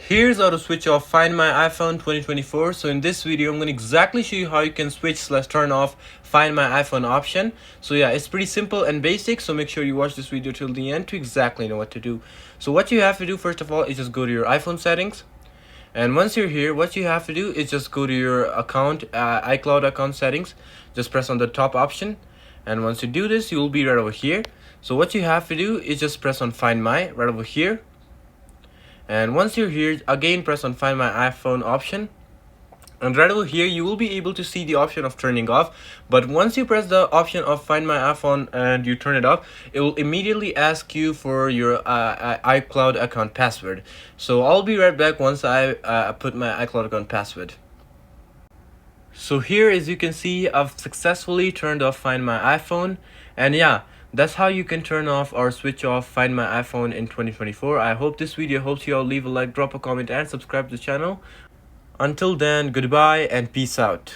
Here's how to switch off Find My iPhone 2024. So in this video, I'm going to exactly show you how you can switch/turn off Find My iPhone option. So yeah, it's pretty simple and basic. So make sure you watch this video till the end to exactly know what to do. So what you have to do first of all is just go to your iPhone settings. And once you're here, what you have to do is just go to your account, iCloud account settings. Just press on the top option. And once you do this, you will be right over here. So what you have to do is just press on Find My right over here. And once you're here, again press on Find My iPhone option, and right over here you will be able to see the option of turning off. But once you press the option of Find My iPhone and you turn it off, it will immediately ask you for your iCloud account password. So I'll be right back once I put my iCloud account password. So here, as you can see, I've successfully turned off Find My iPhone. And yeah, that's how you can turn off or switch off Find My iPhone in 2024. I hope this video helps you out. Leave a like, drop a comment, and subscribe to the channel. Until then, goodbye and peace out.